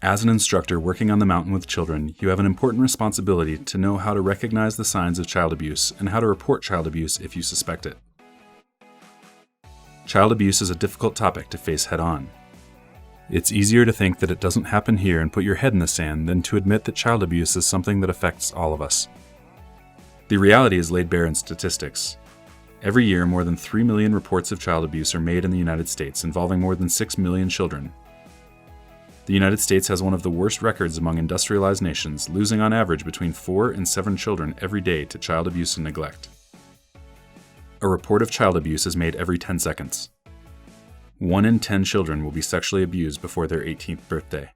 As an instructor working on the mountain with children, you have an important responsibility to know how to recognize the signs of child abuse and how to report child abuse if you suspect it. Child abuse is a difficult topic to face head-on. It's easier to think that it doesn't happen here and put your head in the sand than to admit that child abuse is something that affects all of us. The reality is laid bare in statistics. Every year, more than 3 million reports of child abuse are made in the United States, involving more than 6 million children. The United States has one of the worst records among industrialized nations, losing on average between 4 and 7 children every day to child abuse and neglect. A report of child abuse is made every 10 seconds. 1 in 10 children will be sexually abused before their 18th birthday.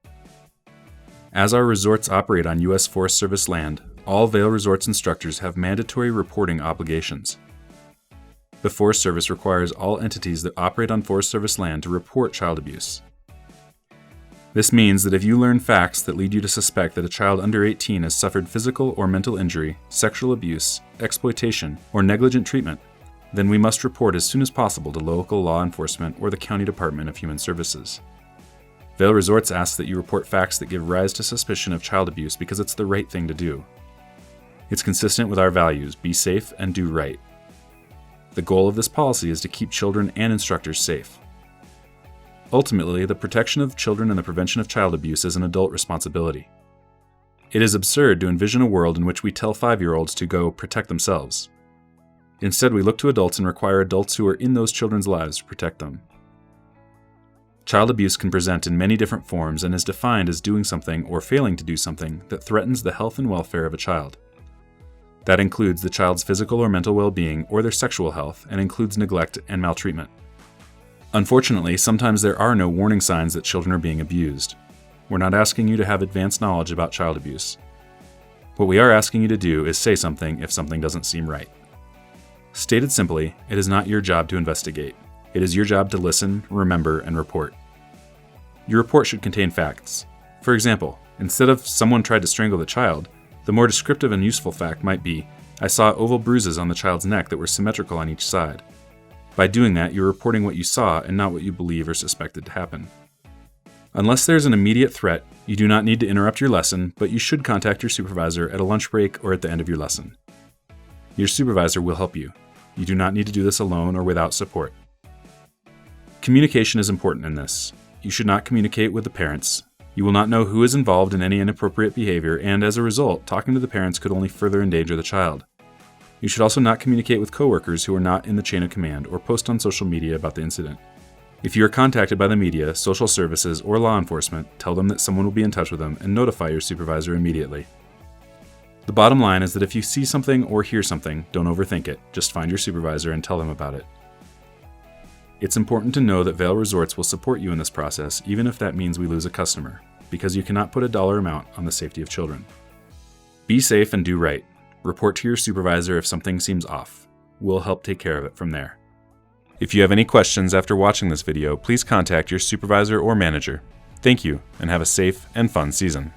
As our resorts operate on U.S. Forest Service land, all Vail Resorts instructors have mandatory reporting obligations. The Forest Service requires all entities that operate on Forest Service land to report child abuse. This means that if you learn facts that lead you to suspect that a child under 18 has suffered physical or mental injury, sexual abuse, exploitation, or negligent treatment, then we must report as soon as possible to local law enforcement or the County Department of Human Services. Vail Resorts asks that you report facts that give rise to suspicion of child abuse because it's the right thing to do. It's consistent with our values, be safe and do right. The goal of this policy is to keep children and instructors safe. Ultimately, the protection of children and the prevention of child abuse is an adult responsibility. It is absurd to envision a world in which we tell 5-year-olds to go protect themselves. Instead, we look to adults and require adults who are in those children's lives to protect them. Child abuse can present in many different forms and is defined as doing something or failing to do something that threatens the health and welfare of a child. That includes the child's physical or mental well-being or their sexual health, and includes neglect and maltreatment. Unfortunately, sometimes there are no warning signs that children are being abused. We're not asking you to have advanced knowledge about child abuse. What we are asking you to do is say something if something doesn't seem right. Stated simply, it is not your job to investigate. It is your job to listen, remember, and report. Your report should contain facts. For example, instead of "someone tried to strangle the child," the more descriptive and useful fact might be, "I saw oval bruises on the child's neck that were symmetrical on each side." By doing that, you're reporting what you saw and not what you believe or suspected to happen. Unless there's an immediate threat, you do not need to interrupt your lesson, but you should contact your supervisor at a lunch break or at the end of your lesson. Your supervisor will help you. You do not need to do this alone or without support. Communication is important in this. You should not communicate with the parents. You will not know who is involved in any inappropriate behavior, and as a result, talking to the parents could only further endanger the child. You should also not communicate with coworkers who are not in the chain of command or post on social media about the incident. If you are contacted by the media, social services, or law enforcement, tell them that someone will be in touch with them and notify your supervisor immediately. The bottom line is that if you see something or hear something, don't overthink it. Just find your supervisor and tell them about it. It's important to know that Vail Resorts will support you in this process, even if that means we lose a customer, because you cannot put a dollar amount on the safety of children. Be safe and do right. Report to your supervisor if something seems off. We'll help take care of it from there. If you have any questions after watching this video, please contact your supervisor or manager. Thank you, and have a safe and fun season.